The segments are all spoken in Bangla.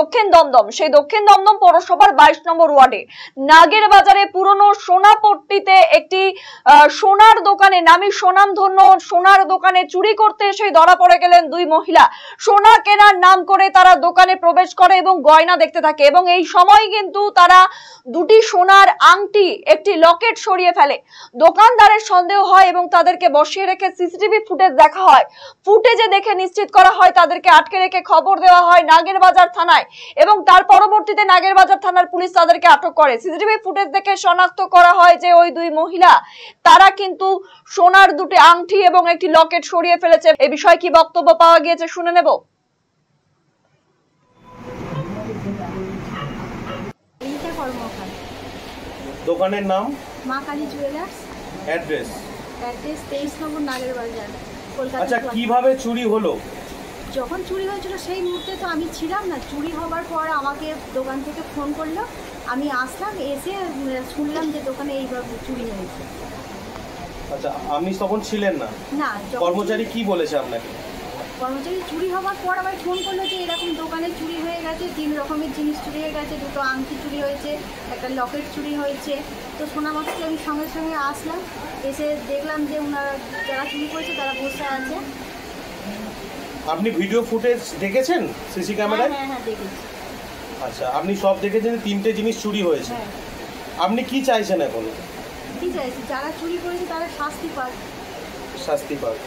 দক্ষিণ দমদম, সেই দক্ষিণ দমদম পৌরসভার 22 নম্বর ওয়ার্ডে নাগের বাজারে পুরনো সোনাপট্টিতে একটি সোনার দোকানে, নামি সুনামধন্য সোনার দোকানে চুরি করতে এসে ধরা পড়ে গেলেন দুই মহিলা। সোনা কেনার নাম করে তারা দোকানে প্রবেশ করে এবং গয়না দেখতে থাকে, এবং এই সময় কিন্তু তারা দুটি সোনার আংটি, একটি লকেট সরিয়ে ফেলে। দোকানদারের সন্দেহ হয় এবং তাদেরকে বসিয়ে রেখে সিসিটিভি ফুটেজ দেখা হয়। ফুটেজে দেখে নিশ্চিত করা হয় তাদেরকে আটকে রেখে খবর দেওয়া হয় নাগেরবাজার থানায়, এবং তার পরবর্তীতে নাগেরবাজার থানার পুলিশ তাদেরকে আটক করে। সিসিটিভি ফুটেজ দেখে শনাক্ত করা হয় যে ওই দুই মহিলা তারা কিন্তু সোনার দুটি আংটি এবং একটি লকেট সরিয়ে ফেলেছে। এই বিষয়ে কি বক্তব্য পাওয়া গিয়েছে শুনে নেব। দোকানের নাম মা কালী জুয়েলার্স, অ্যাড্রেস 23 নম্বর নাগেরবাজার, কলকাতা। আচ্ছা, কিভাবে চুরি হলো? যখন চুরি হয়েছিল সেই মুহূর্তে তো আমি ছিলাম না। চুরি হওয়ার পর আমাকে দোকান থেকে ফোন করলো, আমি আসলাম, এসে শুনলাম যে দোকানে এইভাবে চুরি হয়েছে। আচ্ছা, আপনি তখন ছিলেন না? না। কর্মচারী কি বলেছে আপনাকে? কর্মচারী চুরি হওয়ার পর আমায় ফোন করলো যে এরকম দোকানে চুরি হয়ে গেছে, 3 রকমের জিনিস চুরি হয়ে গেছে, দুটো আংটি চুরি হয়েছে, একটা লকেট চুরি হয়েছে। তো শোনা মাত্রই আমি সঙ্গে সঙ্গে আসলাম, এসে দেখলাম যে ওনারা যারা চুরি করেছে তারা বসে আছে। আপনি ভিডিও ফুটেজ দেখেছেন সিসি ক্যামেরায়? হ্যাঁ, দেখেছি। আচ্ছা, আপনি সব দেখেছেন, 3টে জিনিস চুরি হয়েছে। হ্যাঁ। আপনি কি চাইছেন এখন? কি চাইছি? যারা চুরি করেছে তারা শাস্তি পাক। শাস্তি পাক।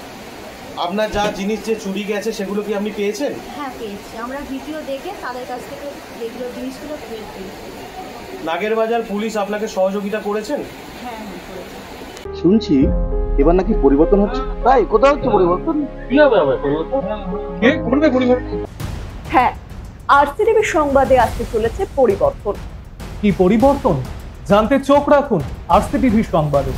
আপনার যা জিনিস যে চুরি গেছে সেগুলো কি আপনি পেয়েছেন? হ্যাঁ, পেয়েছি। আমরা ভিডিও দেখে তাদের কাছ থেকে যেগুলো জিনিসগুলো পেয়েছি। নাগেরবাজার পুলিশ আপনাকে সহযোগিতা করেছেন? হ্যাঁ, করেছি। শুনছি এবার নাকি পরিবর্তন হচ্ছে। তাই কোথাও হচ্ছে পরিবর্তন? হ্যাঁ, আরসিটিভি সংবাদে আসতে চলেছে পরিবর্তন। কি পরিবর্তন জানতে চোখ রাখুন আরসিটিভি সংবাদে।